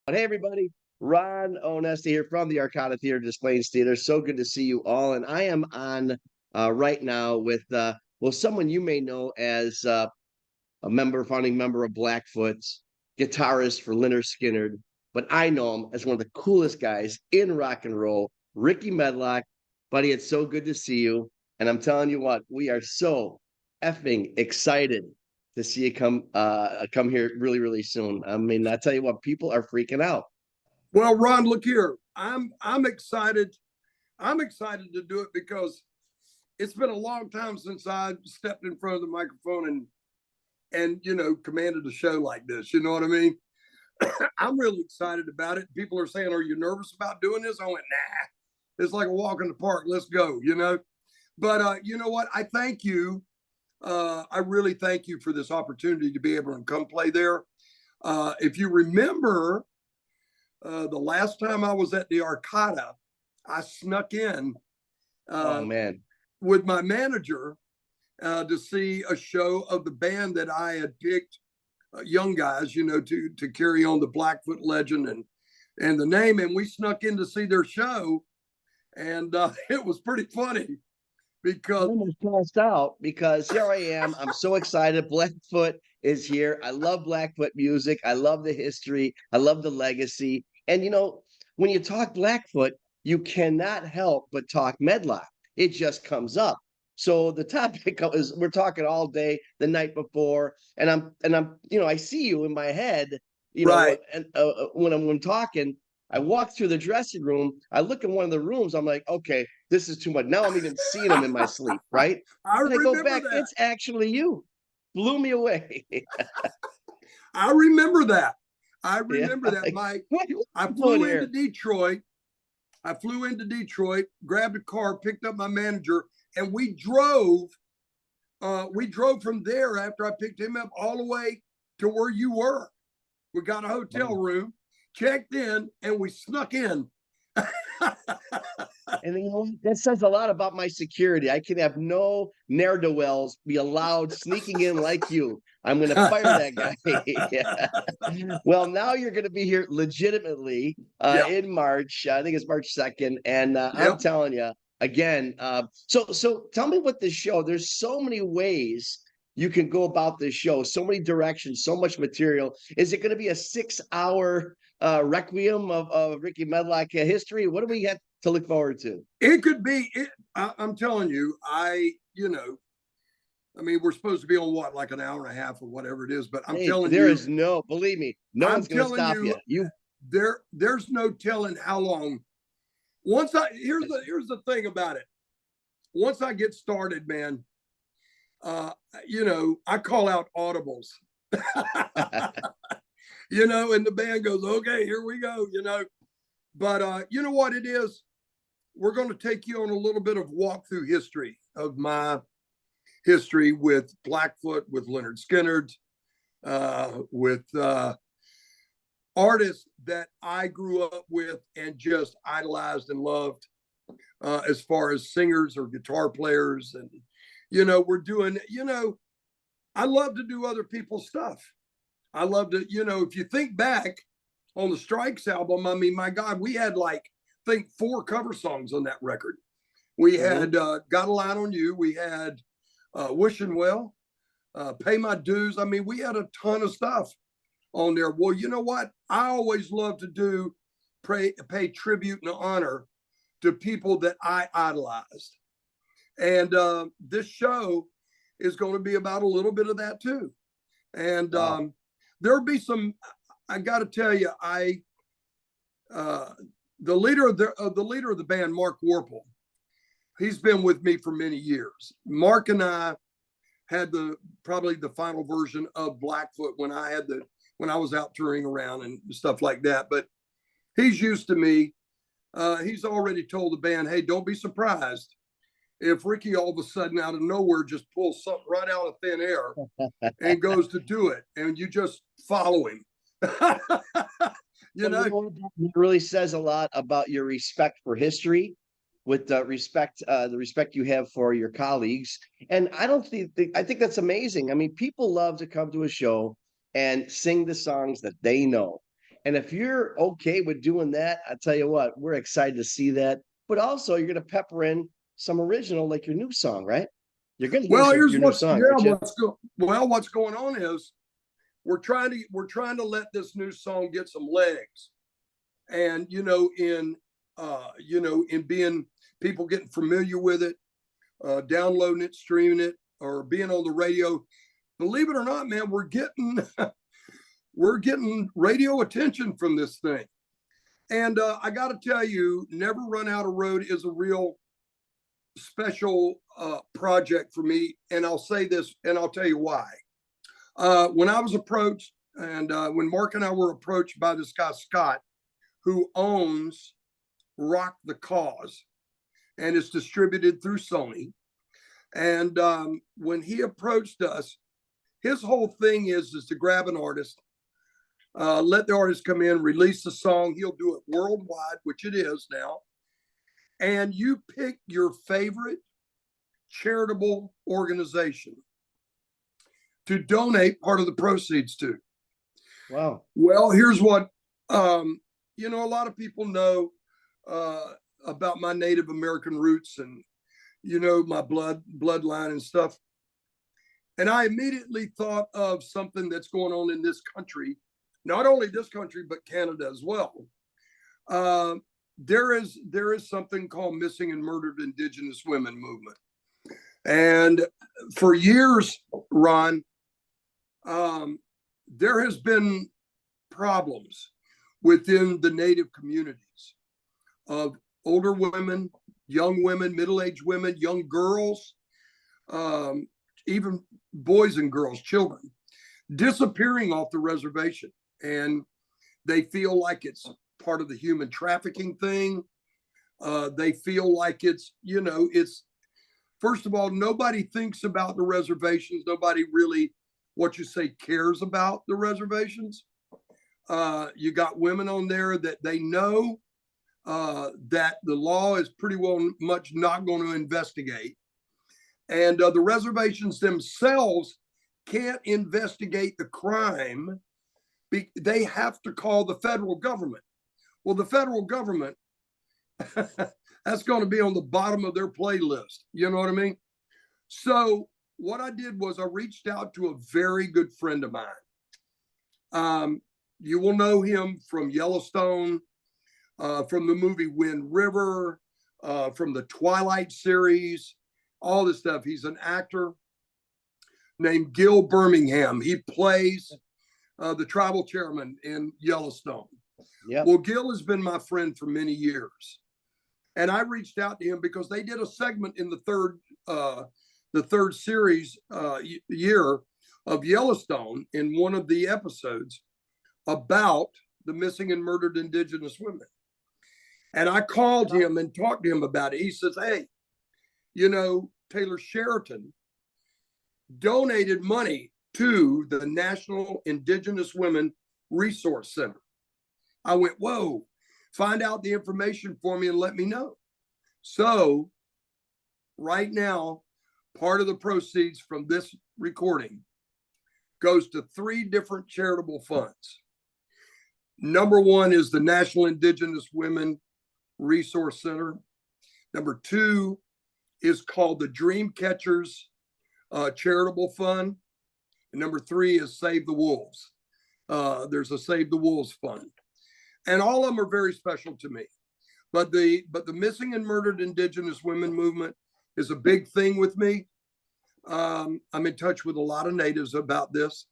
Hey, everybody. Ron Onesti here from the Arcada Theatre, Displays Theater. So good to see you all. And I am on right now with, someone you may know as founding member of Blackfoot, guitarist for Lynyrd Skynyrd. But I know him as one of the coolest guys in rock and roll, Rickey Medlocke. Buddy, it's so good to see you. And I'm telling you what, we are so effing excited to see you come here really, really soon. I mean, I tell you what, people are freaking out. Well, Ron, look here. I'm excited. I'm excited to do it because it's been a long time since I stepped in front of the microphone and commanded a show like this. You know what I mean? I'm really excited about it. People are saying, "Are you nervous about doing this?" I went, "Nah. It's like a walk in the park. Let's go." But you know what? I thank you. I really thank you for this opportunity to be able to come play there. If you remember, the last time I was at the Arcada, I snuck in Oh uh, man. with my manager to see a show of the band that I had picked, young guys, to carry on the Blackfoot legend and the name. And we snuck in to see their show, and it was pretty funny I because almost passed out because here I am. I'm so excited. Blackfoot is here. I love Blackfoot music. I love the history. I love the legacy. And when you talk Blackfoot, you cannot help but talk Medlock. It just comes up. So the topic is we're talking all day the night before, and I see you in my head, right. and when I'm talking, I walk through the dressing room. I look in one of the rooms. I'm like, okay, this is too much. Now I'm even seeing them in my sleep, right? I And I go remember back. that. It's actually you. Blew me away. I remember that. I Yeah. remember that. Like, My what are you I doing flew into here? Detroit. I flew into Detroit, grabbed a car, picked up my manager, and we drove. We drove from there after I picked him up all the way to where you were. We got a hotel room, checked in, and we snuck in. And that says a lot about my security. I can have no ne'er do wells be allowed sneaking in like you. I'm going to fire that guy. Yeah. Well, now you're going to be here legitimately Yeah. in March. I think it's March 2nd. And I'm Yep. telling you again. So tell me what this show. There's so many ways you can go about this show. So many directions. So much material. Is it going to be a 6-hour requiem of Rickey Medlocke history? What do we have to look forward to? It could be. I'm telling you, I mean, we're supposed to be on what, like an hour and a half or whatever it is. But I'm Hey, telling there you, is no, believe me, no I'm one's going to telling stop you. you, there's no telling how long. Here's the thing about it. Once I get started, man, I call out audibles. And the band goes, "Okay, here we go." But you know what it is? We're going to take you on a little bit of walk through history of my history with Blackfoot, with Lynyrd Skynyrd, with artists that I grew up with and just idolized and loved, as far as singers or guitar players. And, we're doing, I love to do other people's stuff. I love to, if you think back on the Strikes album, I mean, my God, we had I think 4 cover songs on that record. We Mhm. had Got a Line on You. We had Wishing Well, Pay My Dues. I mean, we had a ton of stuff on there. Well, you know what? I always love to pay tribute and honor to people that I idolized. And this show is going to be about a little bit of that too. And Wow. there'll be some. I got to tell you, the leader of the band, Mark Warple, he's been with me for many years. Mark and I had probably the final version of Blackfoot when I was out touring around and stuff like that. But he's used to me. He's already told the band, "Hey, don't be surprised if Rickey all of a sudden out of nowhere just pulls something right out of thin air and goes to do it, and you just follow him." you Well, know, it really says a lot about your respect for history, with the respect you have for your colleagues. And I think that's amazing. I mean, people love to come to a show and sing the songs that they know. And if you're okay with doing that, I tell you what, we're excited to see that. But also, you're going to pepper in some original, like your new song, right? You're going to give us Well, here's your new what's song, yeah, aren't you? what's going on is we're trying to let this new song get some legs. And in being people getting familiar with it, downloading it, streaming it, or being on the radio. Believe it or not, man, we're getting we're getting radio attention from this thing. And I got to tell you, Never Run Out of Road is a real special project for me. And I'll say this, and I'll tell you why. When I was approached, and when Mark and I were approached by this guy, Scott, who owns Rock the Cause, and it's distributed through Sony. And when he approached us, his whole thing is to grab an artist, let the artist come in, release the song. He'll do it worldwide, which it is now. And you pick your favorite charitable organization to donate part of the proceeds to. Wow. Well, here's what, a lot of people know about my Native American roots and, my bloodline and stuff. And I immediately thought of something that's going on in this country, not only this country, but Canada as well. There is something called Missing and Murdered Indigenous Women movement. And for years, Ron, there has been problems within the Native communities of older women, young women, middle-aged women, young girls, even boys and girls, children, disappearing off the reservation. And they feel like it's part of the human trafficking thing. They feel like it's first of all, nobody thinks about the reservations. Nobody really, cares about the reservations. You got women on there that they know that the law is pretty well much not going to investigate. And the reservations themselves can't investigate the crime. They have to call the federal government. Well, the federal government, that's going to be on the bottom of their playlist. You know what I mean? So what I did was I reached out to a very good friend of mine. You will know him from Yellowstone, from the movie Wind River, from the Twilight series, all this stuff. He's an actor named Gil Birmingham. He plays the tribal chairman in Yellowstone. Yeah. Well, Gil has been my friend for many years. And I reached out to him because they did a segment in the third series year of Yellowstone in one of the episodes about the missing and murdered Indigenous women. And I called him and talked to him about it. He says, hey, Taylor Sheraton donated money to the National Indigenous Women Resource Center. I went, whoa, find out the information for me and let me know. So right now, part of the proceeds from this recording goes to 3 different charitable funds. Number 1 is the National Indigenous Women Resource Center. Number 2 is called the Dream Catchers Charitable Fund. And number 3 is Save the Wolves. There's a Save the Wolves Fund. And all of them are very special to me. But the Missing and Murdered Indigenous Women movement is a big thing with me. I'm in touch with a lot of natives about this,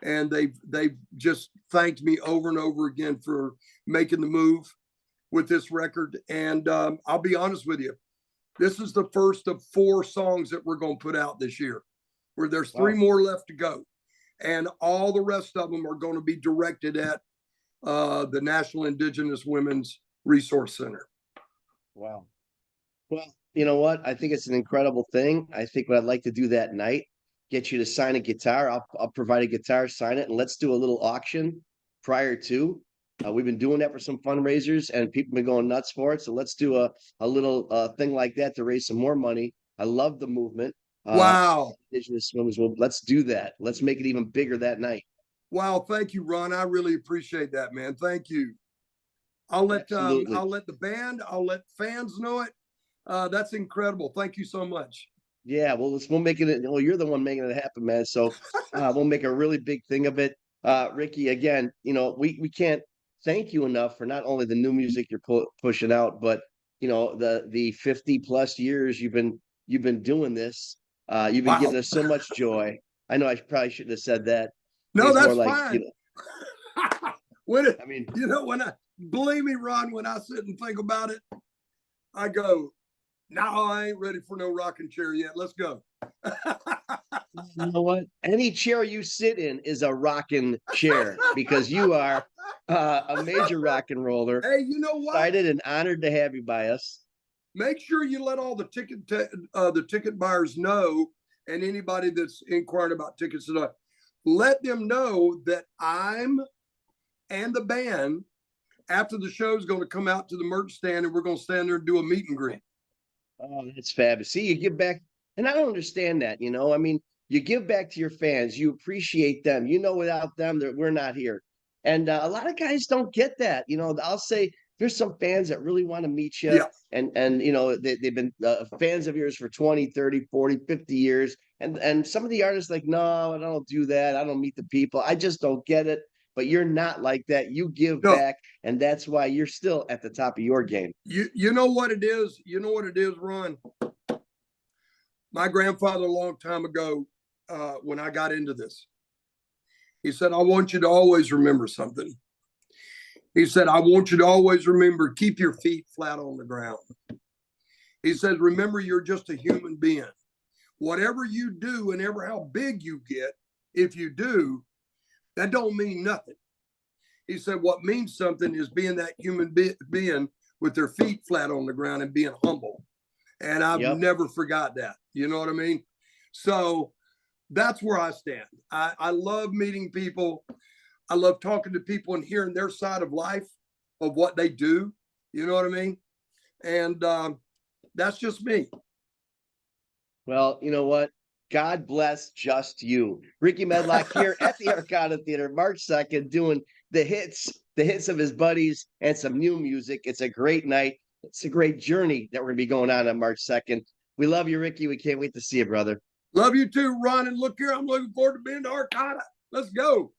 and they've just thanked me over and over again for making the move with this record. And I'll be honest with you, this is the first of 4 songs that we're going to put out this year, where there's 3 more left to go. And all the rest of them are going to be directed at the National Indigenous Women's Resource Center. Wow. Well, you know what? I think it's an incredible thing. I think what I'd like to do that night, get you to sign a guitar. I'll provide a guitar, sign it, and let's do a little auction prior to. We've been doing that for some fundraisers, and people have been going nuts for it. So let's do a little thing like that to raise some more money. I love the movement. Wow. Indigenous Women's. Well, let's do that. Let's make it even bigger that night. Wow, thank you, Ron. I really appreciate that, man. Thank you. I'll let Absolutely. the band, I'll let fans know it. That's incredible. Thank you so much. Yeah, well, we'll make it. Well, you're the one making it happen, man. So we'll make a really big thing of it. Rickey, again, we can't thank you enough for not only the new music you're pushing out, but the 50 plus years you've been doing this. You've been Wow. giving us so much joy. I know I probably shouldn't have said that. I think No, it's more that's like, fine. When I mean, when I believe me, Ron, when I sit and think about it, I go, no, I ain't ready for no rocking chair yet. Let's go. you know what? Any chair you sit in is a rocking chair because you are a major rock and roller. Hey, you know what? Excited and honored to have you by us. Make sure you let all the ticket buyers know, and anybody that's inquiring about tickets tonight, let them know that I'm and the band after the show is going to come out to the merch stand, and we're going to stand there and do a meet and greet. Oh, that's fabulous. See, you give back, and I don't understand that. I mean, you give back to your fans, you appreciate them. Without them, that we're not here. And a lot of guys don't get that. I'll say there's some fans that really want to meet you, Yeah. and they've been fans of yours for 20, 30, 40, 50 years. And some of the artists like, no, I don't do that. I don't meet the people. I just don't get it. But you're not like that. You give No, back, and that's why you're still at the top of your game. you know what it is? You know what it is, Ron? My grandfather, a long time ago, when I got into this, he said, I want you to always remember something. He said, I want you to always remember, keep your feet flat on the ground. He said, remember, you're just a human being. Whatever you do and ever how big you get, if you do, that don't mean nothing. He said, what means something is being that human being with their feet flat on the ground and being humble. And I've never forgot that. You know what I mean? So that's where I stand. I love meeting people. I love talking to people and hearing their side of life, of what they do. You know what I mean? And that's just me. Well, you know what? God bless just you. Rickey Medlocke here at the Arcada Theatre, March 2nd, doing the hits of his buddies and some new music. It's a great night. It's a great journey that we're going to be going on March 2nd. We love you, Rickey. We can't wait to see you, brother. Love you too, Ron. And look here, I'm looking forward to being to Arcada. Let's go.